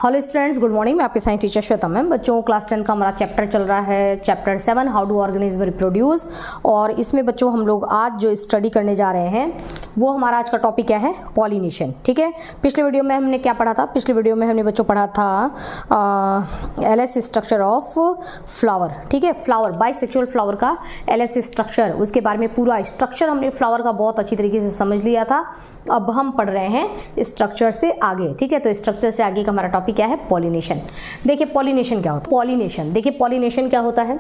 Hello students, good morning. मैं आपके science teacher Shweta ma'am. बच्चों, क्लास 10 का हमारा चैप्टर चल रहा है, chapter 7 how do organism reproduce. और इसमें बच्चों हम लोग आज जो स्टडी करने जा रहे हैं वो हमारा आज का टॉपिक क्या है, पॉलिनेशन। ठीक है, पिछले वीडियो में हमने क्या पढ़ा था? पिछले वीडियो में हमने बच्चों पढ़ा था एलएस स्ट्रक्चर ऑफ फ्लावर। ठीक है, फ्लावर, बाइसेक्सुअल फ्लावर का एलएस स्ट्रक्चर, उसके बारे में पूरा स्ट्रक्चर हमने फ्लावर का बहुत अच्छी तरीके से समझ लिया था। अब हम पढ़ रहे हैं स्ट्रक्चर से आगे। ठीक है, तो स्ट्रक्चर से आगे का हमारा टॉपिक क्या है, पॉलिनेशन। देखिए पॉलिनेशन क्या होता है। पॉलिनेशन, देखिए पॉलिनेशन क्या होता है।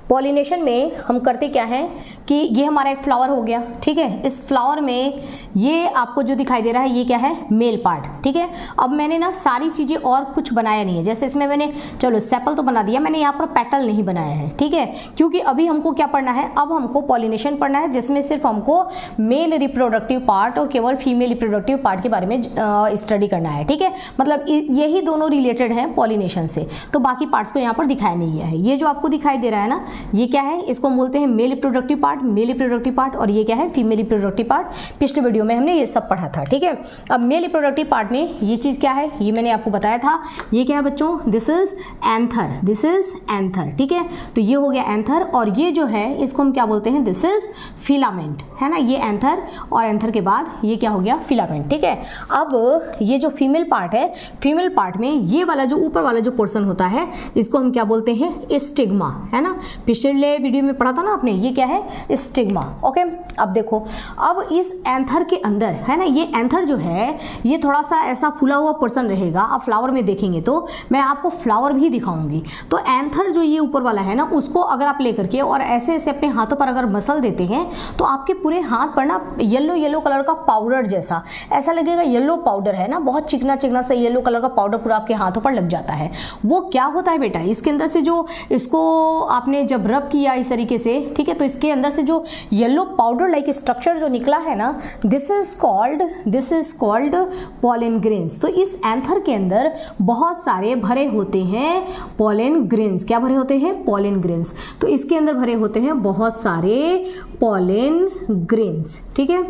पॉलिनेशन में हम करते क्या है कि ये हमारा एक फ्लावर हो गया। ठीक है, इस फ्लावर में ये आपको जो दिखाई दे रहा है ये क्या है, मेल पार्ट। ठीक है, अब मैंने ना सारी चीज़ें और कुछ बनाया नहीं है। जैसे इसमें मैंने चलो सेपल तो बना दिया, मैंने यहाँ पर पेटल नहीं बनाया है। ठीक है, क्योंकि अभी हमको क्या पढ़ना है, अब हमको पॉलिनेशन पढ़ना है, जिसमें सिर्फ हमको मेल रिप्रोडक्टिव पार्ट और केवल फीमेल रिप्रोडक्टिव पार्ट के बारे में स्टडी करना है। ठीक है, मतलब यही दोनों रिलेटेड हैं पॉलिनेशन से, तो बाकी पार्ट्स को यहाँ पर दिखाया नहीं गया है। ये जो आपको दिखाई दे रहा है ना, ये क्या है, इसको हम बोलते हैं male reproductive part, male reproductive part, और ये क्या है, फीमेल रिप्रोडक्टिव पार्ट। पिछले वीडियो में हमने ये सब पढ़ा था। ठीक है, अब मेल रिप्रोडक्टिव पार्ट में ये चीज क्या है, ये मैंने आपको बताया था। ये क्या है बच्चों, this is anther, this is anther. ठीक है, तो ये हो गया एंथर, और ये जो है इसको हम क्या बोलते हैं, दिस इज फिलामेंट, है ना। ये एंथर, और एंथर के बाद ये क्या हो गया, फिलामेंट। ठीक है, अब ये जो फीमेल पार्ट है, फीमेल पार्ट में ये वाला जो ऊपर वाला जो पोर्शन होता है, इसको हम क्या बोलते हैं, स्टिग्मा, है ना। पिछले वीडियो में पढ़ा था ना आपने, ये क्या है, स्टिग्मा। ओके, अब देखो, अब इस एंथर के अंदर, है ना, ये एंथर जो है ये थोड़ा सा ऐसा फूला हुआ पोर्शन रहेगा। आप फ्लावर में देखेंगे तो मैं आपको फ्लावर भी दिखाऊंगी। तो एंथर जो ये ऊपर वाला है ना, उसको अगर आप लेकर के और ऐसे ऐसे अपने हाथों पर अगर मसल देते हैं तो आपके पूरे हाथ पर ना येलो येलो कलर का पाउडर जैसा ऐसा लगेगा, येलो पाउडर है ना, बहुत चिकना चिकना सा येलो कलर का पाउडर पूरा आपके हाथों पर लग जाता है। वो क्या होता है बेटा, इसके अंदर से जो इसको आपने जब रब किया इस तरीके से, ठीक है, तो इसके अंदर से जो येलो पाउडर लाइक स्ट्रक्चर जो निकला है ना, this is called pollen grains. तो इस एंथर के अंदर बहुत सारे भरे होते हैं पॉलन ग्रेन्स। क्या भरे होते हैं, पॉलन ग्रेन्स। तो इसके अंदर भरे होते हैं बहुत सारे पॉलन ग्रेन्स। ठीक है,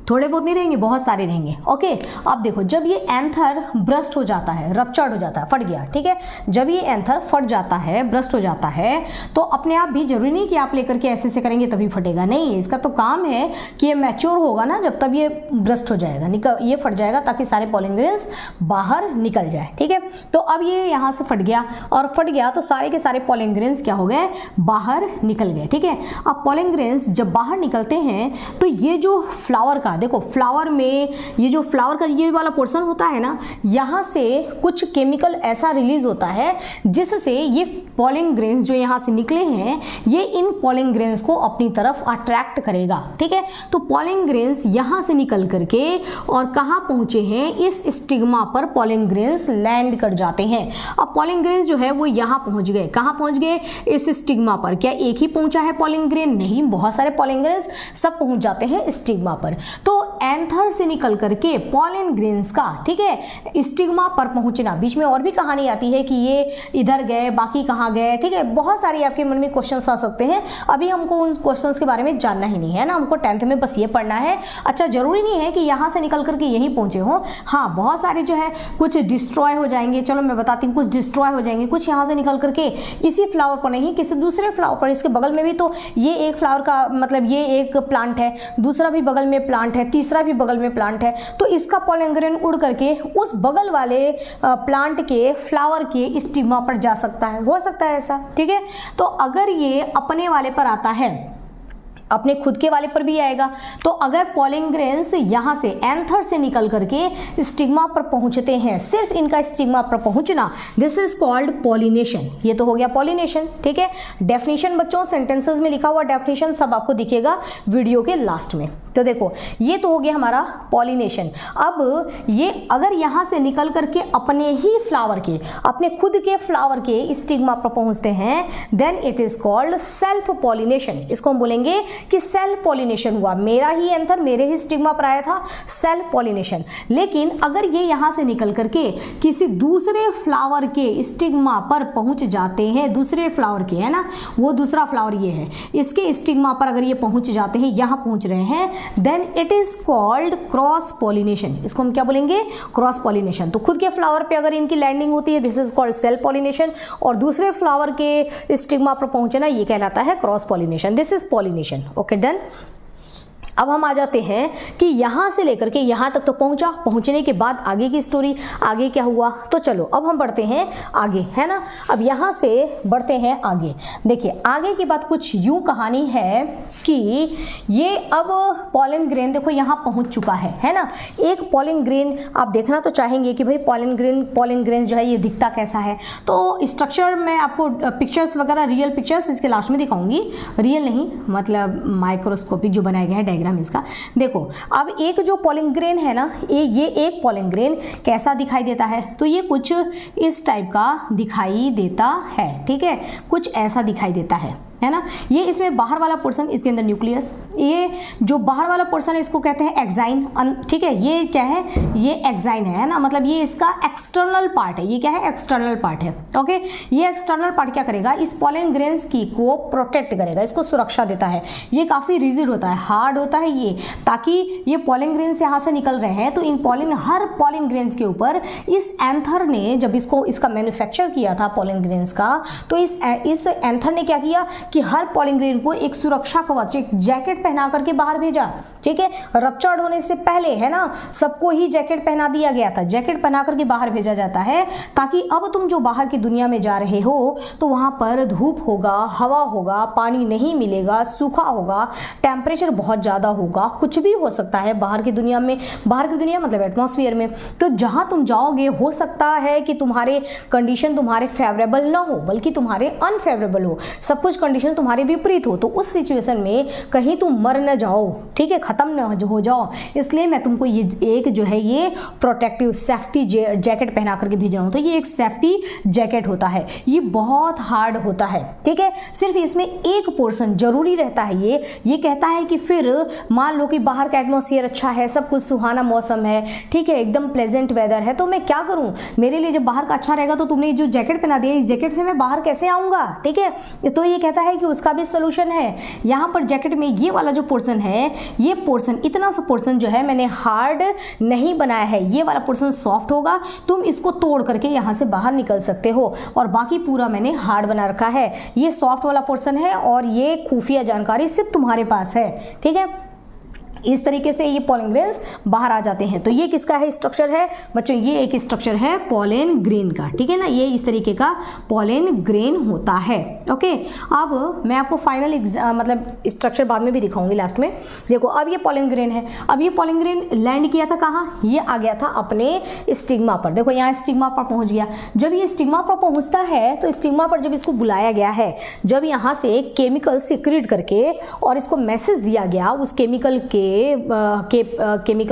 थोड़े बहुत नहीं रहेंगे, बहुत सारे रहेंगे। ओके, अब देखो, जब ये एंथर ब्रस्ट हो जाता है, रप्चर्ड हो जाता है, फट गया। ठीक है, जब ये एंथर फट जाता है, ब्रस्ट हो जाता है, तो अपने आप भी जरूरी नहीं कि आप लेकर के ऐसे से करेंगे तभी फटेगा, नहीं। इसका तो काम है कि ये मैच्योर होगा ना, जब तब ये ब्रस्ट हो जाएगा, ये फट जाएगा ताकि सारे पॉलन ग्रेन्स बाहर निकल जाए। ठीक है, तो अब ये यहाँ से फट गया, और फट गया तो सारे के सारे पॉलन ग्रेन्स क्या हो गए, बाहर निकल गए। ठीक है, अब पॉलन ग्रेन्स जब बाहर निकलते हैं तो ये जो फ्लावर का, देखो फ्लावर में ये जो फ्लावर का ये वाला पोर्शन होता है ना, यहाँ से कुछ केमिकल ऐसा रिलीज होता है जिससे ये पॉलन ग्रेन्स जो यहाँ से निकले हैं, ये इन पॉलन ग्रेन्स को अपनी तरफ अट्रैक्ट करेगा। ठीक है, तो पॉलन ग्रेन्स यहाँ से निकल करके और कहाँ पहुंचे हैं, इस स्टिग्मा पर पॉलन ग्रेन्स लैंड कर जाते हैं। अब पॉलन ग्रेन्स जो है वो यहाँ पहुंच गए, कहाँ पहुंच गए, इस स्टिग्मा पर। क्या एक ही पहुंचा है पॉलन ग्रेन, नहीं, बहुत सारे पॉलन ग्रेन्स सब पहुंच जाते हैं स्टिग्मा पर। तो एंथर से निकल करके पॉलन ग्रेन्स का, ठीक है, स्टिग्मा पर पहुंचना। बीच में और भी कहानी आती है कि ये इधर गए, बाकी कहाँ गए। ठीक है, बहुत सारी आपके मन में क्वेश्चंस आ सकते हैं। अभी हमको उन क्वेश्चंस के बारे में जानना ही नहीं है ना, हमको 10th में बस ये पढ़ना है। अच्छा, जरूरी नहीं है कि यहाँ से निकल करके यहीं पहुंचे हो। हाँ, बहुत सारे जो है कुछ डिस्ट्रॉय हो जाएंगे। चलो मैं बताती हूँ, कुछ डिस्ट्रॉय हो जाएंगे, कुछ यहाँ से निकल करके इसी फ्लावर पर नहीं, किसी दूसरे फ्लावर पर, इसके बगल में भी तो ये एक फ्लावर का मतलब ये एक प्लांट है, दूसरा भी बगल में प्लांट है, तीसरा भी बगल में प्लांट है, तो इसका पॉलन ग्रेन उड़ करके उस बगल वाले प्लांट के फ्लावर के स्टिग्मा पर जा सकता है, हो सकता है ऐसा। ठीक है, तो अगर ये अपने वाले पर आता है, अपने खुद के वाले पर भी आएगा, तो अगर पॉलन ग्रेन्स यहाँ से एंथर से निकल करके स्टिग्मा पर पहुंचते हैं, सिर्फ इनका स्टिग्मा पर पहुंचना, दिस इज कॉल्ड पॉलिनेशन। ये तो हो गया पॉलिनेशन। ठीक है, डेफिनेशन बच्चों सेंटेंसेस में लिखा हुआ डेफिनेशन सब आपको दिखेगा वीडियो के लास्ट में। तो देखो, ये तो हो गया हमारा पॉलिनेशन। अब ये अगर यहाँ से निकल करके अपने ही फ्लावर के, अपने खुद के फ्लावर के स्टिग्मा पर पहुंचते हैं, then it is called self pollination. इसको हम बोलेंगे कि सेल पॉलिनेशन हुआ, मेरा ही एंथर मेरे ही स्टिग्मा पर आया था, सेल पॉलिनेशन। लेकिन अगर ये यहाँ से निकल करके किसी दूसरे फ्लावर के स्टिग्मा पर पहुंच जाते हैं, दूसरे फ्लावर के, है ना, वो दूसरा फ्लावर ये है, इसके स्टिग्मा पर अगर ये पहुंच जाते हैं, यहाँ पहुंच रहे हैं, then it is called cross pollination. इसको हम क्या बोलेंगे? Cross pollination. तो खुद के फ्लावर पे अगर इनकी लैंडिंग होती है, this is called self pollination, और दूसरे फ्लावर के स्टिग्मा पर पहुंचना ये कहलाता है cross pollination. This is pollination. Okay, done. अब हम आ जाते हैं कि यहाँ से लेकर के यहाँ तक तो पहुँचा, पहुँचने के बाद आगे की स्टोरी, आगे क्या हुआ। तो चलो अब हम बढ़ते हैं आगे, है ना। अब यहाँ से बढ़ते हैं आगे। देखिए आगे की बात कुछ यूँ कहानी है कि ये अब पॉलन ग्रेन देखो यहाँ पहुँच चुका है ना। एक पॉलन ग्रेन आप देखना तो चाहेंगे कि भाई पॉलन ग्रेन जो है ये दिखता कैसा है। तो स्ट्रक्चर मैं आपको पिक्चर्स वगैरह, रियल पिक्चर्स इसके लास्ट में दिखाऊंगी, रियल नहीं मतलब माइक्रोस्कोपिक जो बनाए गए हैं डायग्राम इसका। देखो अब एक जो पॉलन ग्रेन है ना, ये एक पॉलन ग्रेन कैसा दिखाई देता है, तो ये कुछ इस टाइप का दिखाई देता है, ठीक है, कुछ ऐसा दिखाई देता है ना। ये इसमें बाहर वाला पोर्शन, इसके अंदर न्यूक्लियस, ये जो बाहर वाला पोर्शन है इसको कहते हैं एक्साइन, ठीक है। ये क्या है? ये एक्साइन है ना, मतलब ये इसका एक्सटर्नल पार्ट है। ये क्या है? एक्सटर्नल पार्ट है। ओके, ये एक्सटर्नल पार्ट क्या करेगा? इस पॉलन ग्रेन्स की को प्रोटेक्ट करेगा, इसको सुरक्षा देता है। ये काफी रिजिड होता है, हार्ड होता है ये, ताकि ये पॉलन ग्रेन्स यहाँ से निकल रहे हैं तो इन हर पॉलन ग्रेन्स के ऊपर इस एंथर ने जब इसका मैन्युफैक्चर किया था पॉलन ग्रेन्स का, तो इस एंथर ने क्या किया कि हर पॉलन ग्रेन को एक सुरक्षा कवच, एक जैकेट पहना करके बाहर भेजा, ठीक है। रप्चर्ड होने से पहले, है ना, सबको ही जैकेट पहना दिया गया था, जैकेट पहना करके बाहर भेजा जाता है, ताकि अब तुम जो बाहर की दुनिया में जा रहे हो तो वहां पर धूप होगा, हवा होगा, पानी नहीं मिलेगा, सूखा होगा, टेम्परेचर बहुत ज्यादा होगा, कुछ भी हो सकता है बाहर की दुनिया में। बाहर की दुनिया मतलब एटमॉस्फेयर में। तो जहां तुम जाओगे हो सकता है कि तुम्हारे कंडीशन तुम्हारे फेवरेबल ना हो, बल्कि तुम्हारे अनफेवरेबल हो, सब कुछ कंडीशन तुम्हारे विपरीत हो। तो उस सिचुएशन में कहीं तुम मर न जाओ, ठीक है, खत्म न हो जाओ, इसलिए मैं तुमको ये एक जो है ये प्रोटेक्टिव सेफ्टी जैकेट पहना करके भेज रहा हूं। तो ये एक सेफ्टी जैकेट होता है, ये बहुत हार्ड होता है, ठीक है। सिर्फ इसमें एक पोर्शन जरूरी रहता है, ये कहता है कि फिर मान लो कि बाहर का एटमॉस्फेयर अच्छा है, सब कुछ सुहाना मौसम है, ठीक है, एकदम प्लेजेंट वेदर है, तो मैं क्या करूं, मेरे लिए जब बाहर का अच्छा रहेगा तो तुमने जो जैकेट पहना दिया, इस जैकेट से मैं बाहर कैसे आऊंगा, ठीक है। तो ये कहता है कि उसका भी सोल्यूशन है। यहाँ पर जैकेट में ये वाला जो पोर्शन है, ये पोर्शन, इतना सा पोर्शन जो है मैंने हार्ड नहीं बनाया है, ये वाला पोर्शन सॉफ्ट होगा, तुम इसको तोड़ करके यहाँ से बाहर निकल सकते हो, और बाकी पूरा मैंने हार्ड बना रखा है। ये सॉफ्ट वाला पोर्शन है और ये खुफिया जानकारी सिर्फ तुम्हारे पास है, ठीक है। इस तरीके से ये पॉलन ग्रेन्स बाहर आ जाते हैं। तो ये किसका है स्ट्रक्चर है बच्चों? ये एक स्ट्रक्चर है पॉलन ग्रेन का, ठीक है ना। ये इस तरीके का पॉलन ग्रेन होता है। ओके, अब मैं आपको फाइनल मतलब स्ट्रक्चर बाद में भी दिखाऊंगी लास्ट में। देखो अब ये पॉलन ग्रेन है, अब ये पॉलन ग्रेन लैंड किया था कहाँ? ये आ गया था अपने स्टिग्मा पर। देखो यहाँ स्टिग्मा पर पहुंच गया। जब ये स्टिग्मा पर पहुंचता है तो स्टिग्मा पर जब इसको बुलाया गया है, जब यहाँ से केमिकल सिक्रेट करके और इसको मैसेज दिया गया, उस केमिकल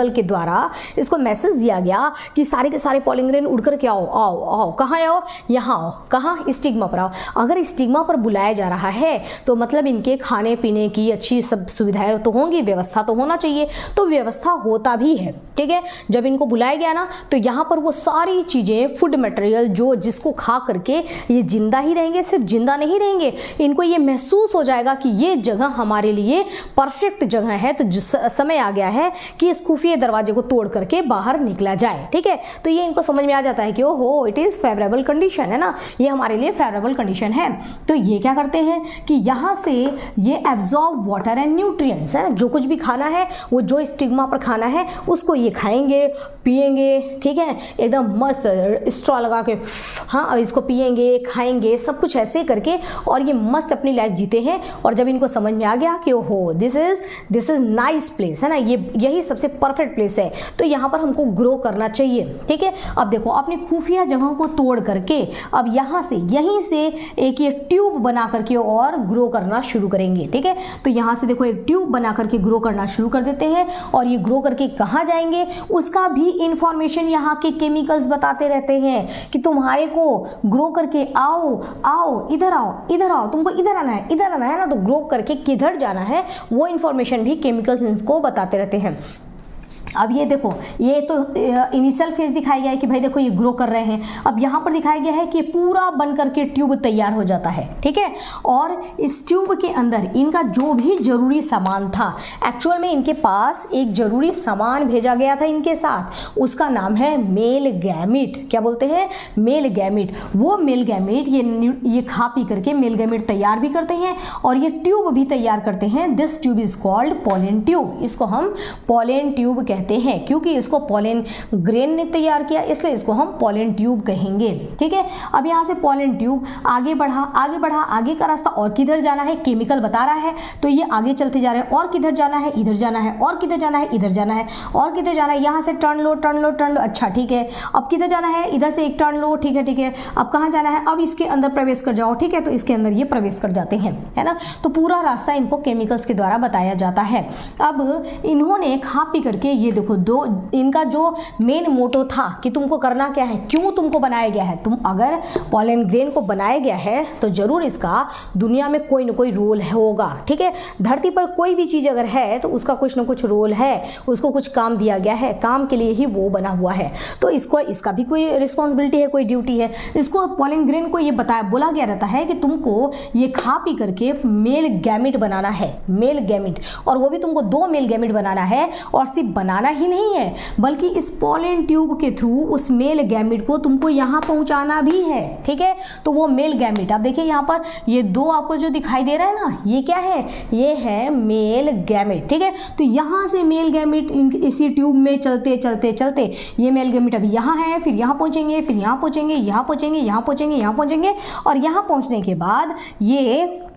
के द्वारा इसको मैसेज दिया गया कि सारे के सारे पॉलन ग्रेन उड़ करके आओ आओ आओ, कहाँ आओ? यहाँ आओ। कहाँ? स्टिग्मा पर आओ। अगर स्टिग्मा पर बुलाया जा रहा है तो मतलब इनके खाने पीने की अच्छी सब सुविधाएं तो होंगी, व्यवस्था तो होना चाहिए, तो व्यवस्था होता भी है, ठीक है। जब इनको बुलाया गया ना तो यहाँ पर वो सारी चीजें, फूड मटेरियल जो जिसको खा करके ये जिंदा ही रहेंगे, सिर्फ जिंदा नहीं रहेंगे, इनको ये महसूस हो जाएगा कि ये जगह हमारे लिए परफेक्ट जगह है, तो समय आ गया है कि इस खुफिया दरवाजे को तोड़ करके बाहर निकला जाए, ठीक है। तो ये इनको समझ में आ जाता है कि ओहो इट इज फेवरेबल कंडीशन, है ना, ये हमारे लिए फेवरेबल कंडीशन है। तो ये क्या करते हैं कि यहाँ से ये एब्जॉर्ब वाटर एंड न्यूट्रिएंट्स, है ना, जो कुछ भी खाना है वो जो स्टिग्मा पर खाना है उसको ये खाएंगे पिएंगे, ठीक है, एकदम मस्त स्ट्रॉ लगा के हाँ इसको पिएंगे खाएंगे, सब कुछ ऐसे करके, और ये मस्त अपनी लाइफ जीते हैं। और जब इनको समझ में आ गया कि ओहो दिस इज नाइस प्लेस है ना, ये यही सबसे परफेक्ट प्लेस है, तो यहाँ पर हमको ग्रो करना चाहिए। ठीक है, अब देखो अपनी खुफिया जगहों को तोड़ करके अब यहाँ से यहीं से एक ये ट्यूब बना करके और ग्रो करना शुरू करेंगे। ठीक है, तो यहाँ से देखो एक ट्यूब बना करके ग्रो करना शुरू कर देते हैं और ये ग्रो करके कहाँ जाएंगे उसका भी इंफॉर्मेशन यहाँ के केमिकल्स बताते रहते हैं कि तुम्हारे को ग्रो करके आओ आओ इधर आओ इधर आओ, तुमको इधर आना है इधर आना है ना, तो ग्रो करके किधर जाना है वो इंफॉर्मेशन भी केमिकल्स इनको बताते रहते हैं। अब ये देखो ये तो इनिशियल फेज दिखाया गया है कि भाई देखो ये ग्रो कर रहे हैं। अब यहाँ पर दिखाया गया है कि पूरा बन करके ट्यूब तैयार हो जाता है। ठीक है, और इस ट्यूब के अंदर इनका जो भी जरूरी सामान था, एक्चुअल में इनके पास एक जरूरी सामान भेजा गया था इनके साथ, उसका नाम है मेल गैमिट। क्या बोलते हैं? Male gamete. वो मेल गैमिट ये खा पी करके मेल गैमिट तैयार भी करते हैं और ये ट्यूब भी तैयार करते हैं। This tube is called pollen tube. इसको हम पोलन ट्यूब कहते हैं क्योंकि इसको पोलन ग्रेन ने तैयार किया, इसलिए इसको हम पोलन ट्यूब कहेंगे। ठीक है, अब यहाँ से पोलन ट्यूब आगे बढ़ा आगे का रास्ता और किधर जाना है केमिकल बता रहा है, तो ये आगे चलते जा रहे हैं और किधर जाना है इधर जाना है और किधर जाना है इधर जाना है और किधर जाना है, यहाँ से टर्न लो टर्न लो टर्न लो। अच्छा ठीक है, अब किधर जाना है इधर से एक टर्न लो। ठीक है, अब कहाँ जाना है, अब इसके अंदर प्रवेश कर जाओ। ठीक है, तो इसके अंदर ये प्रवेश कर जाते हैं, है ना, तो पूरा रास्ता इनको केमिकल्स के द्वारा बताया जाता है। अब इन्होंने खा पी करके ये देखो दो इनका जो मेन मोटो था कि तुमको करना क्या है, क्यों तुमको बनाया गया है, तुम अगर पोलन ग्रेन को बनाया गया है तो जरूर इसका दुनिया में कोई ना कोई रोल होगा। ठीक है, धरती पर कोई भी चीज अगर है तो उसका कुछ ना कुछ रोल है, उसको कुछ काम दिया गया है, काम के लिए ही वो बना हुआ है, तो इसको इसका भी कोई रिस्पॉन्सिबिलिटी है, कोई ड्यूटी है। इसको पोलन ग्रेन को ये बोला गया रहता है कि तुमको ये खा पी करके मेल गैमिट बनाना है, मेल गैमिट, और वो भी तुमको 2 मेल गैमिट बनाना है, और सिर्फ बनाना ही नहीं है बल्कि इस पोलन ट्यूब के थ्रू उस मेल गैमिट को तुमको यहाँ पहुंचाना भी है। ठीक है, तो वो मेल गैमिट आप देखिए यहाँ पर ये 2 आपको जो दिखाई दे रहा है ना, ये क्या है, ये है मेल गैमिट। ठीक है, तो यहाँ से मेल गैमिट इसी ट्यूब में चलते चलते चलते ये मेल गैमिट अभी यहाँ है, फिर यहाँ पहुंचेंगे, फिर यहाँ पहुंचेंगे, यहाँ पहुंचेंगे, यहाँ पहुंचेंगे, यहाँ पहुंचेंगे, और यहाँ पहुंचने के बाद ये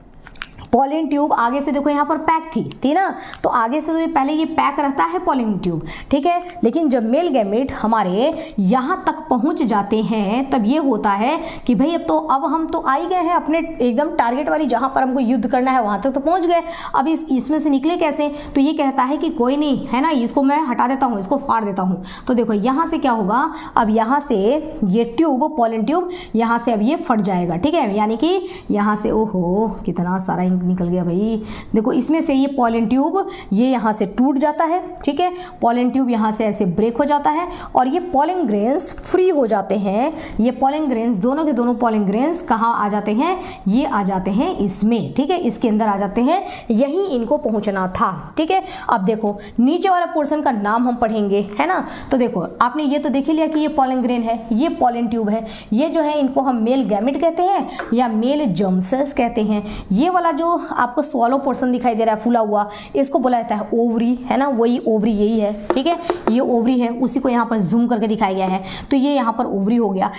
पोलन ट्यूब आगे से देखो यहाँ पर पैक थी ना, तो आगे से तो ये पहले ये पैक रहता है पोलन ट्यूब। ठीक है, लेकिन जब मेल गैमिट हमारे यहाँ तक पहुँच जाते हैं तब ये होता है कि भाई अब हम तो आ ही गए हैं अपने एकदम टारगेट वाली जहाँ पर हमको युद्ध करना है वहाँ तक तो पहुँच गए, अब इसमें से निकले कैसे, तो ये कहता है कि कोई नहीं है ना, इसको मैं हटा देता हूँ, इसको फाड़ देता हूँ। तो देखो यहाँ से क्या होगा, अब यहाँ से ये ट्यूब पोलन ट्यूब यहाँ से अब ये फट जाएगा। ठीक है, यानी कि यहाँ से ओहो कितना सारा निकल गया भाई, देखो इसमें से ये पोलन ट्यूब ये यहाँ से टूट जाता है। ठीक है, पोलन ट्यूब यहाँ से ऐसे ब्रेक हो जाता है और ये पोलन ग्रेन्स फ्री हो जाते हैं। ये पोलन ग्रेन्स दोनों के दोनों पोलन ग्रेन्स कहाँ आ जाते हैं, ये आ जाते हैं इसमें। ठीक है, इसके अंदर आ जाते हैं, यहीं इनको पहुँचना था। ठीक है, अब देखो नीचे वाला पोर्शन का नाम हम पढ़ेंगे, है ना, तो देखो आपने ये तो देख ही लिया कि ये पोलन ग्रेन है, ये पोलन ट्यूब है, ये जो है इनको हम मेल गैमिट कहते हैं या मेल जर्म सेल्स कहते हैं। ये वाला जो आपको स्वॉलो पोर्शन दिखाई दे रहा है फूला हुआ, इसको बोला जाता है ओवरी, है ना, वही ओवरी यही है। ठीक है, ये ओवरी है, उसी को यहाँ पर जूम करके दिखाया गया है, तो ये यहाँ पर ओवरी हो गया।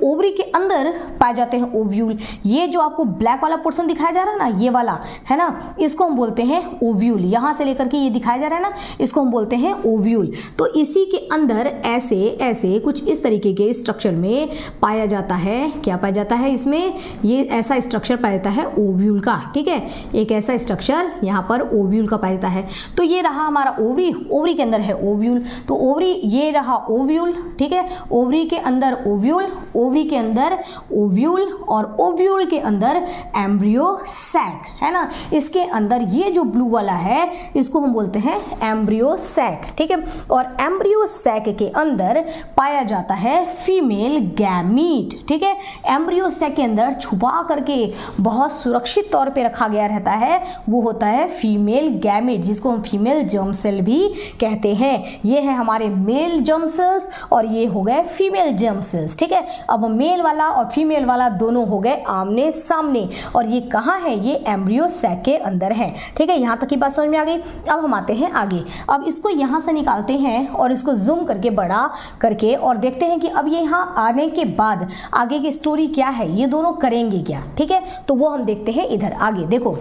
ओवरी के अंदर पाए जाते हैं ओव्यूल। ये जो आपको ब्लैक वाला पोर्शन दिखाया जा रहा है ना, ये वाला है ना, इसको हम बोलते हैं ओव्यूल। यहाँ से लेकर के ये दिखाया जा रहा है ना, इसको हम बोलते हैं ओव्यूल। तो इसी के अंदर ऐसे ऐसे कुछ इस तरीके के स्ट्रक्चर में पाया जाता है, क्या पाया जाता है इसमें, ये ऐसा स्ट्रक्चर पाया जाता है ओव्यूल का। ठीक है, एक ऐसा स्ट्रक्चर यहाँ पर ओव्यूल का पाया जाता है। तो ये रहा हमारा ओवरी, ओवरी के अंदर है ओव्यूल, तो ओवरी ये रहा ओव्यूल। ठीक है, ओवरी के अंदर ओव्यूल, ओवरी के अंदर ओव्यूल और ओव्यूल के अंदर एम्ब्रियो सैक, है ना, इसके अंदर ये जो ब्लू वाला है इसको हम बोलते हैं एम्ब्रियो सैक। ठीक है, और एम्ब्रियो सैक के अंदर पाया जाता है फीमेल गैमीट। ठीक है, एम्ब्रियो सैक के अंदर छुपा करके बहुत सुरक्षित तौर पे रखा गया रहता है, वो होता है फीमेल गैमिट, जिसको हम फीमेल जर्म सेल भी कहते हैं। ये है हमारे मेल जर्म सेल्स और ये हो गए फीमेल जर्म सेल्स। ठीक है, अब मेल वाला और फीमेल वाला दोनों हो गए आमने सामने, और ये कहाँ है, ये एम्ब्रियो सैक के अंदर है। ठीक है, यहाँ तक की बात समझ में आ गई। अब हम आते हैं आगे, अब इसको यहाँ से निकालते हैं और इसको जूम करके बड़ा करके और देखते हैं कि अब ये यहाँ आने के बाद आगे की स्टोरी क्या है, ये दोनों करेंगे क्या। ठीक है, तो वो हम देखते हैं इधर आगे। देखो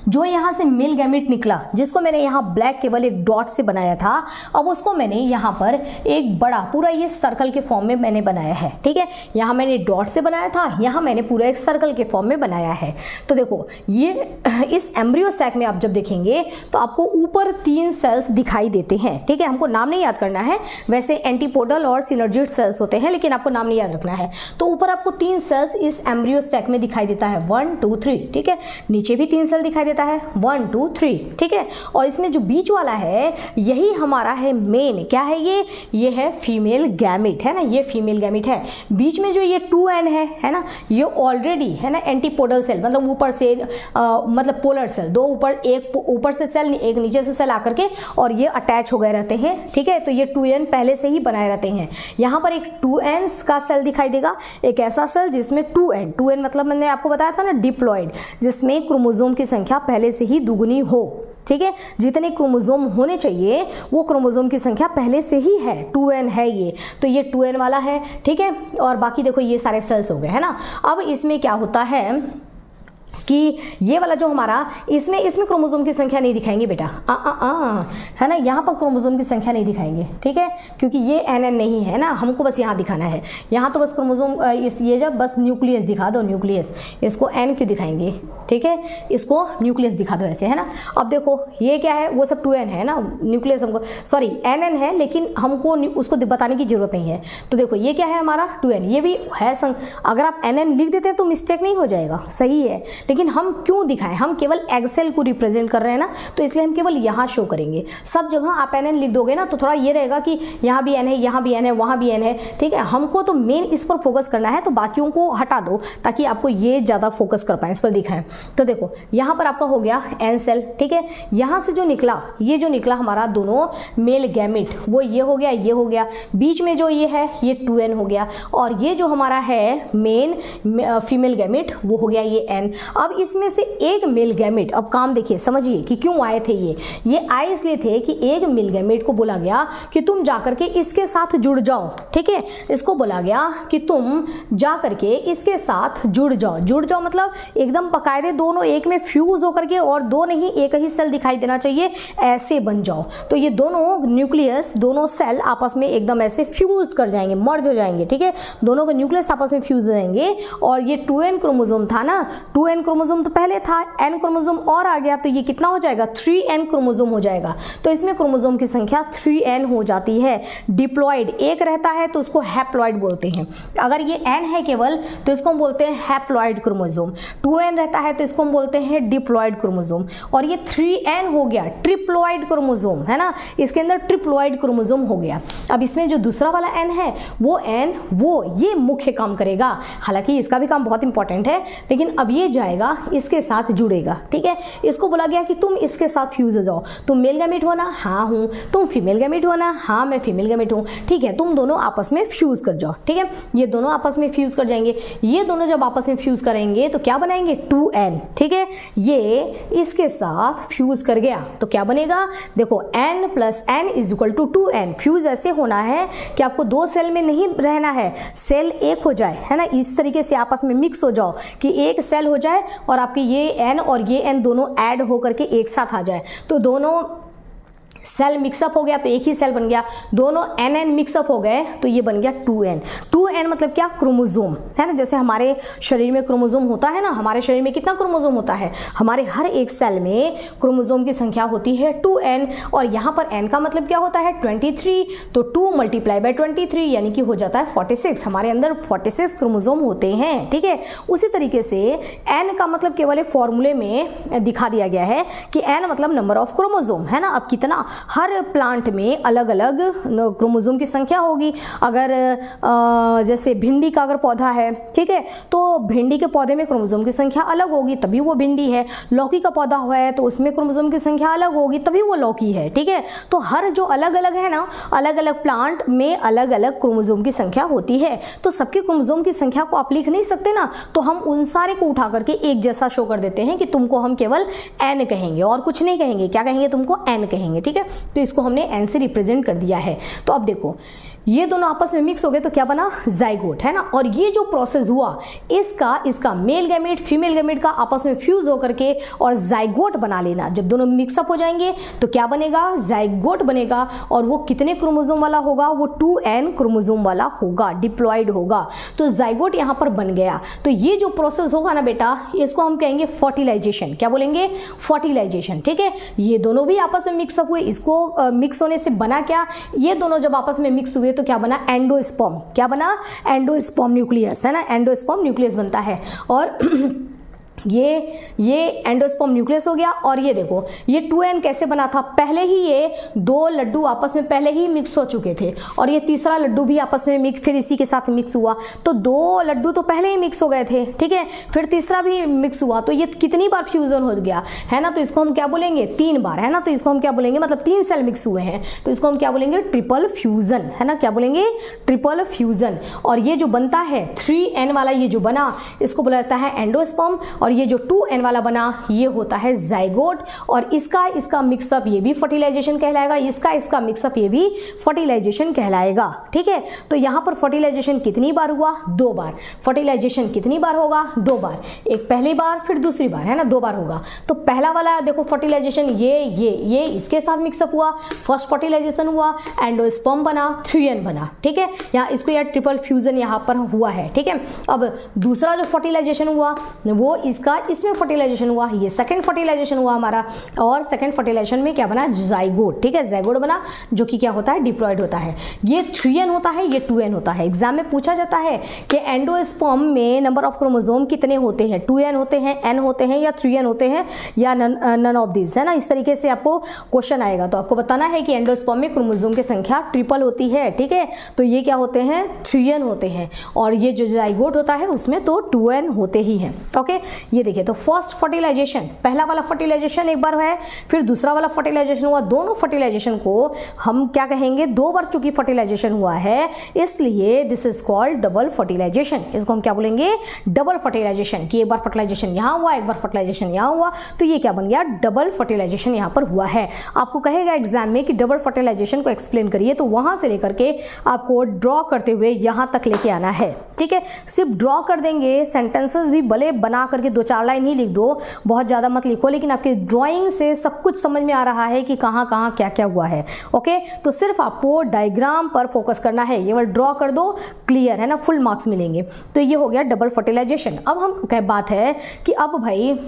जो यहाँ से मेल गैमेट निकला, जिसको मैंने यहाँ ब्लैक केवल एक डॉट से बनाया था, अब उसको मैंने यहाँ पर एक बड़ा पूरा ये सर्कल के फॉर्म में मैंने बनाया है। ठीक है, यहाँ मैंने डॉट से बनाया था, यहाँ मैंने पूरा एक सर्कल के फॉर्म में बनाया है। तो देखो ये इस एम्ब्रियो सैक में आप जब देखेंगे तो आपको ऊपर 3 सेल्स दिखाई देते हैं। ठीक है, हमको नाम नहीं याद करना है, वैसे एंटीपोडल और सिनर्जिड सेल्स होते हैं, लेकिन आपको नाम नहीं याद रखना है। तो ऊपर आपको 3 सेल्स इस एम्ब्रियो सैक में दिखाई देता है, 1 2 3। ठीक है, नीचे भी 3 सेल दिखाई देता है, 1 2 3। ठीक है, और इसमें जो बीच वाला है यही हमारा है मेन। क्या है ये है फीमेल गैमेट, है ना, ये फीमेल गैमेट है। बीच में जो ये 2n है ना, ये ऑलरेडी है ना एंटीपोडल सेल, मतलब ऊपर से मतलब पोलर सेल, दो ऊपर, एक ऊपर से सेल एक नीचे से सेल आकर के और ये अटैच हो गए रहते हैं। ठीक है, तो ये 2n पहले से ही बनाए रहते हैं। यहाँ पर एक 2n का सेल दिखाई देगा, एक ऐसा सेल जिसमें 2n मतलब मैंने आपको बताया था ना डिप्लॉइड, जिसमें क्रोमोसोम की संख्या पहले से ही दुगुनी हो। ठीक है, जितने क्रोमोसोम होने चाहिए वो क्रोमोसोम की संख्या पहले से ही है, 2n है ये, तो ये 2n वाला है। ठीक है, और बाकी देखो ये सारे सेल्स हो गए, है ना। अब इसमें क्या होता है कि ये वाला जो हमारा इसमें क्रोमोसोम की संख्या नहीं दिखाएंगे बेटा, है ना, यहाँ पर क्रोमोसोम की संख्या नहीं दिखाएंगे। ठीक है, क्योंकि ये NN नहीं है ना, हमको बस यहाँ दिखाना है। यहाँ तो बस क्रोमोसोम ये जब बस न्यूक्लियस दिखा दो, न्यूक्लियस, इसको N क्यों दिखाएंगे। ठीक है, इसको न्यूक्लियस दिखा दो ऐसे, है ना। अब देखो ये क्या है, वो सब 2n है ना, न्यूक्लियस हमको सॉरी NN है, लेकिन हमको उसको बताने की जरूरत नहीं है। तो देखो ये क्या है हमारा 2n, ये भी है अगर आप NN लिख देते हैं तो मिस्टेक नहीं हो जाएगा, सही है। लेकिन हम क्यों दिखाएं, हम केवल एग सेल को रिप्रेजेंट कर रहे हैं ना, तो इसलिए हम केवल यहाँ शो करेंगे। सब जगह आप NN लिख दोगे ना तो थोड़ा ये रहेगा कि यहाँ भी N है, यहाँ भी N है, वहाँ भी N है। ठीक है, हमको तो मेन इस पर फोकस करना है, तो बाकियों को हटा दो ताकि आपको ये ज़्यादा फोकस कर पाए, इस पर दिखाएं। तो देखो यहाँ पर आपका हो गया N सेल। ठीक है, यहाँ से जो निकला, ये जो निकला हमारा दोनों मेल गैमेट, वो ये हो गया, ये हो गया। बीच में जो ये है ये 2n हो गया, और ये जो हमारा है मेन फीमेल गैमेट वो हो गया ये n। अब इसमें से एक मेल गैमेट, अब काम देखिए, समझिए कि क्यों आए थे ये आए इसलिए थे कि एक मेल गैमेट को बोला गया कि तुम जाकर के इसके साथ जुड़ जाओ। ठीक है, इसको बोला गया कि तुम जाकर के इसके साथ जुड़ जाओ मतलब एकदम बकायदे दोनों एक में फ्यूज होकर के, और दो नहीं एक ही सेल दिखाई देना चाहिए, ऐसे बन जाओ। तो ये दोनों न्यूक्लियस, दोनों सेल आपस में एकदम ऐसे फ्यूज कर जाएंगे, मर्ज हो जाएंगे। ठीक है, दोनों के न्यूक्लियस आपस में फ्यूज हो जाएंगे। और ये 2n क्रोमोसोम था ना, 2n क्रोमोसोम तो पहले था, n क्रोमोसोम और आ गया, तो ये कितना हो जाएगा 3n क्रोमोसोम हो जाएगा। तो इसमें क्रोमोसोम की संख्या 3n हो जाती है। डिप्लॉइड एक रहता है तो उसको हैप्लॉइड बोलते हैं। अगर ये n है केवल तो इसको हम बोलते हैं हैप्लॉइड क्रोमोसोम। 2n रहता है तो इसको हम बोलते हैं डिप्लॉइड क्रोमोसोम। और ये 3n हो गया ट्रिप्लॉइड क्रोमोसोम, है ना, इसके अंदर ट्रिप्लॉइड क्रोमोसोम हो गया। अब इसमें जो दूसरा वाला n है वो ये मुख्य काम करेगा, हालांकि इसका भी काम बहुत इंपॉर्टेंट है, लेकिन अब ये जाएगा इसके साथ जुड़ेगा। ठीक है, इसको बोला गया कि तुम इसके साथ फ्यूज हो जाओ। तुम मेल गैमेट हो ना, हाँ हूँ। तुम फीमेल गैमेट हो ना, हाँ मैं फीमेल गैमेट हूँ। ठीक है, तुम दोनों आपस में फ्यूज कर जाओ। ठीक है, ये दोनों आपस में फ्यूज कर जाएंगे। ये दोनों जब आपस में फ्यूज करेंगे तो क्या बनाएंगे 2n। ठीक है, ये इसके साथ फ्यूज कर गया तो क्या बनेगा, देखो n + n = 2n। फ्यूज ऐसे होना है कि आपको दो सेल में नहीं रहना है, सेल एक हो जाए, है ना, इस तरीके से आपस में मिक्स हो जाओ कि एक सेल हो जाए और आपके ये n और ये n दोनों ऐड होकर के एक साथ आ जाए। तो दोनों सेल मिक्सअप हो गया तो एक ही सेल बन गया, दोनों NN मिक्सअप हो गए तो ये बन गया 2n। 2n मतलब क्या, क्रोमोसोम, है ना। जैसे हमारे शरीर में क्रोमोसोम होता है ना, हमारे शरीर में कितना क्रोमोसोम होता है, हमारे हर एक सेल में क्रोमोसोम की संख्या होती है 2n। और यहाँ पर n का मतलब क्या होता है 23, तो 2 × 23 यानी कि हो जाता है 46। हमारे अंदर 46 क्रोमोसोम होते हैं। ठीक है, उसी तरीके से n का मतलब केवल एक फॉर्मूले में दिखा दिया गया है कि n मतलब नंबर ऑफ क्रोमोसोम, है ना। अब कितना, हर प्लांट में अलग अलग क्रोमोसोम की संख्या होगी। अगर जैसे भिंडी का अगर पौधा है, ठीक है, तो भिंडी के पौधे में क्रोमोसोम की संख्या अलग होगी तभी वो भिंडी है। लौकी का पौधा हुआ है तो उसमें क्रोमोसोम की संख्या अलग होगी तभी वो लौकी है। ठीक है, तो हर जो अलग अलग है ना, अलग अलग प्लांट में अलग अलग क्रोमोसोम की संख्या होती है। तो सबके क्रोमोसोम की संख्या को आप लिख नहीं सकते ना, तो हम उन सारे को उठा करके एक जैसा शो कर देते हैं कि तुमको हम केवल n कहेंगे और कुछ नहीं कहेंगे। क्या कहेंगे, तुमको n कहेंगे। ठीक है, तो इसको हमने n से रिप्रेजेंट कर दिया है। तो अब देखो ये दोनों आपस में मिक्स हो गए तो क्या बना, जाइगोट, है ना। और ये जो प्रोसेस हुआ इसका मेल गैमेट फीमेल गैमेट का आपस में फ्यूज होकर के और जाइगोट बना लेना। जब दोनों मिक्सअप हो जाएंगे तो क्या बनेगा, जाइगोट बनेगा। और वो कितने क्रोमोसोम वाला होगा, वो 2n क्रोमोसोम वाला होगा, डिप्लॉयड होगा। तो जाइगोट यहाँ पर बन गया। तो ये जो प्रोसेस होगा ना बेटा, इसको हम कहेंगे फर्टिलाइजेशन। क्या बोलेंगे, फर्टिलाइजेशन, ठीक है। ये दोनों भी आपस में मिक्सअप हुए, इसको मिक्स होने से बना क्या, ये दोनों जब आपस में मिक्स हुए तो क्या बना, एंडोस्पर्म। क्या बना, एंडोस्पर्म न्यूक्लियस, है ना, एंडोस्पर्म न्यूक्लियस बनता है। और ये एंडोस्पर्म न्यूक्लियस हो गया। और ये देखो ये 2n कैसे बना था, पहले ही ये दो लड्डू आपस में पहले ही मिक्स हो चुके थे और ये तीसरा लड्डू भी आपस में मिक्स, फिर इसी के साथ मिक्स हुआ। तो दो लड्डू तो पहले ही मिक्स हो गए थे, ठीक है, फिर तीसरा भी मिक्स हुआ। तो ये कितनी बार फ्यूजन हो गया, है ना। तो इसको हम क्या बोलेंगे, 3 बार, है ना। तो इसको हम क्या बोलेंगे, मतलब 3 सेल मिक्स हुए हैं तो इसको हम क्या बोलेंगे, ट्रिपल फ्यूजन, है ना। क्या बोलेंगे, ट्रिपल फ्यूजन। और ये जो बनता है 3n वाला, ये जो बना इसको बोला जाता है एंडोस्पर्म। और ये जो 2n वाला बना ये होता है जाइगोट। और इसका मिक्सअप ये भी फर्टिलाइजेशन कहलाएगा, इसका मिक्सअप ये भी फर्टिलाइजेशन कहलाएगा, ठीक है। तो यहाँ पर फर्टिलाइजेशन कितनी बार हुआ, 2 बार। फर्टिलाइजेशन कितनी बार होगा, 2 बार, एक पहली बार फिर दूसरी बार, है ना, 2 बार होगा। तो पहला वाला देखो फर्टिलाइजेशन ये इसके साथ मिक्सअप हुआ, फर्स्ट फर्टिलाइजेशन हुआ, एंडोस्पर्म बना, 3n बना, ठीक है। यहाँ इसको यार ट्रिपल फ्यूजन यहाँ पर हुआ है, ठीक है। अब दूसरा जो फर्टिलाइजेशन हुआ वो इसमें फर्टिलाइजेशन हुआ, ये सेकंड फर्टिलाइजेशन हुआ हमारा। और सेकंड फर्टिलाइजेशन में क्या बना, जाइगोट, ठीक है, जाइगोट बना, जो कि क्या होता है, डिप्लॉयड होता है। ये 3n होता है, ये 2n होता है। एग्जाम में पूछा जाता है कि एंडोस्पर्म में नंबर ऑफ क्रोमोसोम कितने होते हैं, 2n होते हैं, n होते हैं या 3n होते हैं या नन ऑफ दिस, है ना। इस तरीके से आपको क्वेश्चन आएगा तो आपको बताना है कि एंडोस्पर्म में क्रोमोसोम की संख्या ट्रिपल होती है, ठीक है। तो ये क्या होते हैं, 3n होते हैं। और ये जो जाइगोट होता है उसमें तो 2n होते ही हैं, ओके। ये देखिए, तो फर्स्ट फर्टिलाइजेशन, पहला वाला फर्टिलाइजेशन एक बार है, फिर दूसरा वाला फर्टिलाइजेशन हुआ। दोनों फर्टिलाइजेशन को हम क्या कहेंगे, 2 बार चूंकि फर्टिलाइजेशन हुआ है इसलिए this is called double fertilisation. इसको हम क्या बोलेंगे, डबल फर्टिलाइजेशन। कि एक बार फर्टिलाइजेशन यहाँ हुआ, एक बार फर्टिलाइजेशन यहाँ हुआ, तो ये क्या बन गया, डबल फर्टिलाइजेशन यहाँ पर हुआ है। आपको कहेगा एग्जाम में कि डबल फर्टिलाइजेशन को एक्सप्लेन करिए, तो वहां से लेकर के आपको ड्रॉ करते हुए यहाँ तक लेके आना है, ठीक है। सिर्फ ड्रॉ कर देंगे, सेंटेंसेस भी भले बना करके 2-4 लाइन ही लिख दो, बहुत ज़्यादा मत लिखो, लेकिन आपके ड्राइंग से सब कुछ समझ में आ रहा है कि कहाँ कहाँ क्या क्या हुआ है, ओके। तो सिर्फ आपको डायग्राम पर फोकस करना है, ये वाला ड्रॉ कर दो, क्लियर है ना, फुल मार्क्स मिलेंगे। तो ये हो गया डबल फर्टिलाइजेशन। अब हम क्या बात है कि अब भाई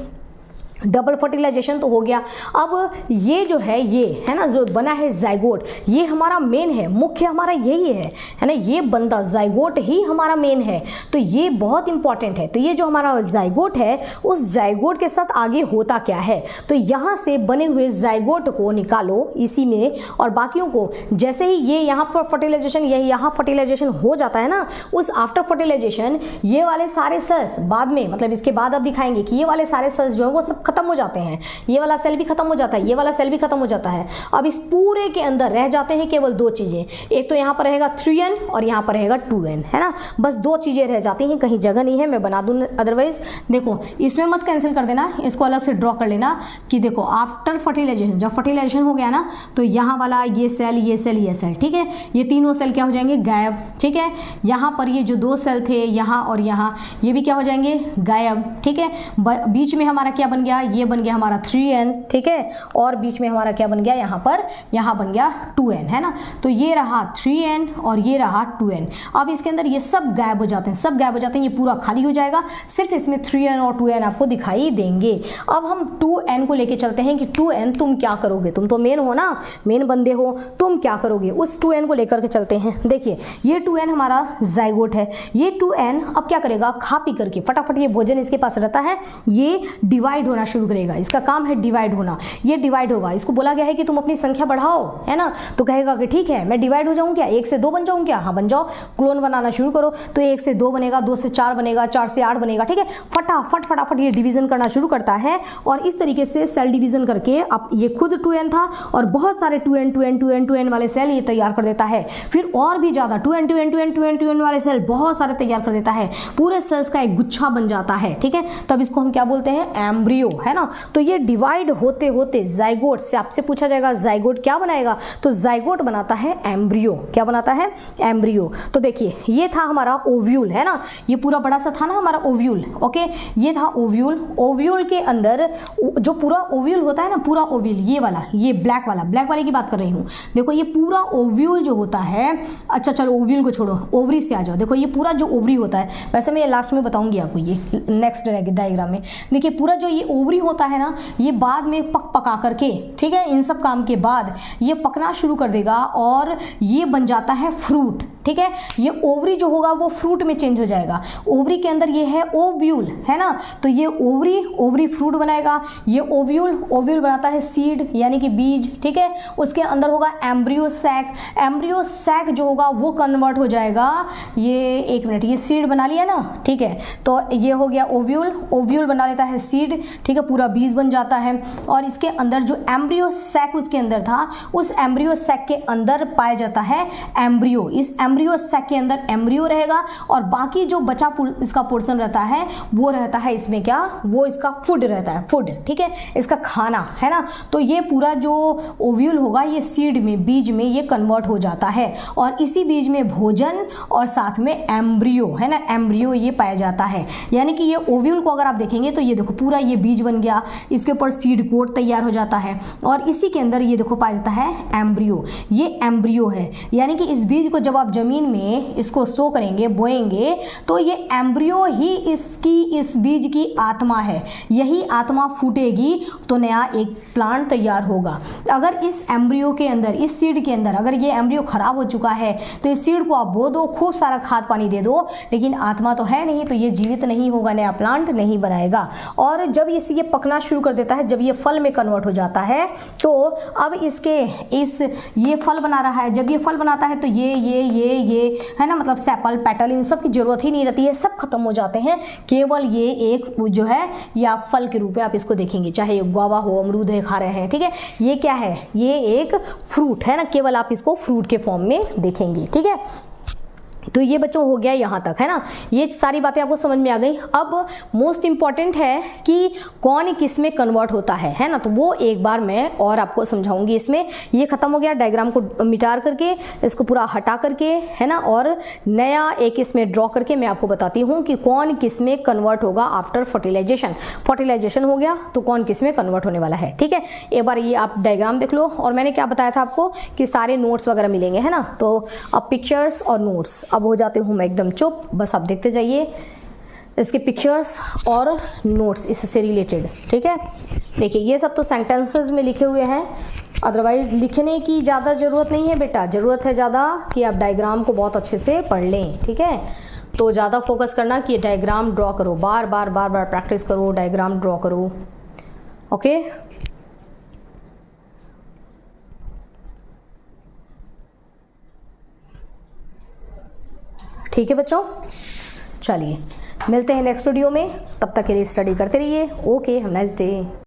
डबल फर्टिलाइजेशन तो हो गया। अब ये जो है, ये है ना जो बना है जाइगोट, ये हमारा मेन है, मुख्य हमारा यही है ना, ये बंदा जाइगोट ही हमारा मेन है। तो ये बहुत इंपॉर्टेंट है। तो ये जो हमारा जाइगोट है, उस जाइगोट के साथ आगे होता क्या है, तो यहाँ से बने हुए जाइगोट को निकालो इसी में, और बाकियों को जैसे ही ये यहाँ पर फर्टिलाइजेशन, यही यहाँ फर्टिलाइजेशन हो जाता है ना, उस आफ्टर फर्टिलाइजेशन ये वाले सारे सेल्स बाद में, मतलब इसके बाद अब दिखाएंगे कि ये वाले सारे सेल्स जो है वो सब खत्म हो जाते हैं। ये वाला सेल भी खत्म हो जाता है, ये वाला सेल भी खत्म हो जाता है। अब इस पूरे के अंदर रह जाते हैं केवल 2 चीजें, एक तो यहाँ पर रहेगा 3n और यहाँ पर रहेगा 2n, है ना। बस 2 चीजें रह जाती हैं, कहीं जगह नहीं है, मैं बना दूं अदरवाइज। देखो इसमें मत कैंसिल कर देना, इसको अलग से ड्रॉ कर लेना कि देखो आफ्टर फर्टिलाइजेशन, जब फर्टिलाइजेशन हो गया ना, तो यहाँ वाला ये सेल, ये सेल, ये सेल, ठीक है, ये तीनों सेल क्या हो जाएंगे, गायब, ठीक है। यहाँ पर ये जो 2 सेल थे, यहाँ और यहाँ, ये भी क्या हो जाएंगे, गायब, ठीक है। बीच में हमारा क्या बन गया, ये बन गया हमारा 3n, ठीक है, और बीच में हमारा क्या बन गया, यहाँ पर, यहाँ बन गया 2n, है ना। तो ये रहा 3n और ये रहा 2n। अब इसके अंदर ये सब गायब हो जाते हैं, सब गायब हो जाते हैं, ये पूरा खाली हो जाएगा, सिर्फ इसमें 3n और 2n आपको दिखाई देंगे। अब हम 2n को लेके चलते हैं कि 2n तुम क्या करोगे, तुम तो मेन हो ना, मेन बंदे हो, तुम क्या करोगे, उस 2n को लेकर के चलते हैं। देखिए ये 2n हमारा जाइगोट है, ये 2n अब क्या करेगा, खा पी करके फटाफट, ये भोजन इसके पास रहता है, ये डिवाइड होना शुरू करेगा, इसका काम है डिवाइड होना, ये डिवाइड होगा। इसको बोला गया है कि तुम अपनी संख्या बढ़ाओ, है ना, तो कहेगा कि ठीक है मैं डिवाइड हो जाऊं क्या, 1 से 2 बन जाऊं क्या, हाँ बन जाओ, क्लोन बनाना शुरू करो। तो 1 से 2 बनेगा, 2 से 4 बनेगा, 4 से 8 बनेगा, ठीक है। फटाफट ये डिवीजन करना शुरू करता है, और इस तरीके से सेल डिवीजन करके अब ये खुद 2n था और बहुत सारे 2n वाले सेल ये तैयार कर देता है, फिर और भी ज्यादा 2n वाले सेल बहुत सारे तैयार कर देता है, पूरे सेल्स का एक गुच्छा बन जाता है, ठीक है। तब इसको हम क्या बोलते हैं, एम्ब्रियो, है ना। तो ये डिवाइड होते होते जाइगोट से आपसे पूछा जाएगा जाइगोट क्या बनाएगा, तो जाइगोट बनाता है एम्ब्रियो। क्या बनाता है? एम्ब्रियो। तो देखिए ये था हमारा ओव्यूल, है ना, ये पूरा बड़ा सा था ना हमारा ओव्यूल। ओके, ये था ओव्यूल। ओव्यूल के अंदर जो पूरा ओव्यूल होता है ना, पूरा ओव्यूल ये वाला, ये ब्लैक वाले की बात कर रही हूँ। देखो ये पूरा ओव्यूल जो होता है, अच्छा चलो ओव्यूल को छोड़ो, ओवरी से आ जाओ। देखो ये पूरा जो ओवरी होता है, वैसे मैं ये लास्ट में बताऊंगी आपको, ये नेक्स्ट डायग्राम में। देखिए पूरा जो ये ओवरी होता है ना, ये बाद में पका करके, ठीक है, इन सब काम के बाद ये पकना शुरू कर देगा और ये बन जाता है फ्रूट। ठीक है, ये ओवरी जो होगा वो फ्रूट में चेंज हो जाएगा। ओवरी के अंदर ये है ओव्यूल, है ना, तो ये ओवरी फ्रूट बनाएगा। ये ओव्यूल बनाता है सीड यानी कि बीज। ठीक है, उसके अंदर होगा एम्ब्रियो सैक जो होगा वो कन्वर्ट हो जाएगा। ये एक मिनट, ये सीड बना लिया ना, ठीक है, तो ये हो गया ओव्यूल बना लेता है सीड। ठीक है, पूरा बीज बन जाता है और इसके अंदर जो एम्ब्रियो सैक उसके अंदर था, उस एम्ब्रियो सैक के अंदर पाया जाता है एम्ब्रियो। इस एम्ब्रियो सैक के अंदर एम्ब्रियो रहेगा और बाकी जो बचा इसका पोर्शन रहता है वो रहता है इसमें क्या, वो इसका फूड रहता है, फूड। ठीक है, इसका खाना, है ना। तो ये पूरा जो ओव्यूल होगा ये सीड में, बीज में ये कन्वर्ट हो जाता है और इसी बीज में भोजन और साथ में एम्ब्रियो, है ना, एम्ब्रियो ये पाया जाता है। यानी कि ये ओव्यूल को अगर आप देखेंगे तो ये देखो पूरा ये बीज बन गया, इसके ऊपर सीड कोट तैयार हो जाता है और इसी के अंदर ये देखो पाया जाता है एम्ब्रियो। ये एम्ब्रियो है, यानी कि इस बीज को जब आप जमीन में इसको सो करेंगे, बोएंगे, तो ये एम्ब्रियो ही इस बीज की आत्मा है। यही आत्मा फूटेगी तो नया एक प्लांट तैयार होगा। अगर इस एम्ब्रियो के अंदर, इस सीड के अंदर अगर ये एम्ब्रियो खराब हो चुका है तो इस सीड को आप बो दो, खूब सारा खाद पानी दे दो, लेकिन आत्मा तो है नहीं, तो ये जीवित नहीं होगा, नया प्लांट नहीं बनाएगा। और जब ये पकना शुरू कर देता है, जब ये फल में कन्वर्ट हो जाता है, तो अब ये फल बना रहा है। जब ये फल बनाता है तो ये है ना, मतलब सेपल पेटल इन सब की जरूरत ही नहीं रहती है, सब खत्म हो जाते हैं। केवल ये एक जो है या फल के रूप में आप इसको देखेंगे, चाहे ये गुआवा हो, अमरूद है, खा रहे हैं। ठीक है, ये क्या है, ये एक फ्रूट है ना, केवल आप इसको फ्रूट के फॉर्म में देखेंगे। ठीक है, तो ये बच्चों हो गया यहाँ तक, है ना, ये सारी बातें आपको समझ में आ गई। अब मोस्ट इंपॉर्टेंट है कि कौन किस में कन्वर्ट होता है ना, तो वो एक बार मैं और आपको समझाऊंगी। इसमें ये खत्म हो गया, डायग्राम को मिटा करके इसको पूरा हटा करके, है ना, और नया एक इसमें ड्रॉ करके मैं आपको बताती हूँ कि कौन किस में कन्वर्ट होगा आफ्टर फर्टिलाइजेशन हो गया तो कौन किस में कन्वर्ट होने वाला है। ठीक है, एक बार ये आप डायग्राम देख लो और मैंने क्या बताया था आपको कि सारे नोट्स वगैरह मिलेंगे, है ना। तो अब पिक्चर्स और नोट्स, अब हो जाते हूँ मैं एकदम चुप, बस आप देखते जाइए इसके पिक्चर्स और नोट्स इससे रिलेटेड। ठीक है, देखिए ये सब तो सेंटेंसेस में लिखे हुए हैं, अदरवाइज लिखने की ज़्यादा ज़रूरत नहीं है बेटा, ज़रूरत है ज़्यादा कि आप डायग्राम को बहुत अच्छे से पढ़ लें। ठीक है, तो ज़्यादा फोकस करना कि डायग्राम ड्रॉ करो, बार बार प्रैक्टिस करो, डायग्राम ड्रॉ करो। ओके, ठीक है बच्चों, चलिए मिलते हैं नेक्स्ट वीडियो में, तब तक के लिए स्टडी करते रहिए। Okay, have nice day.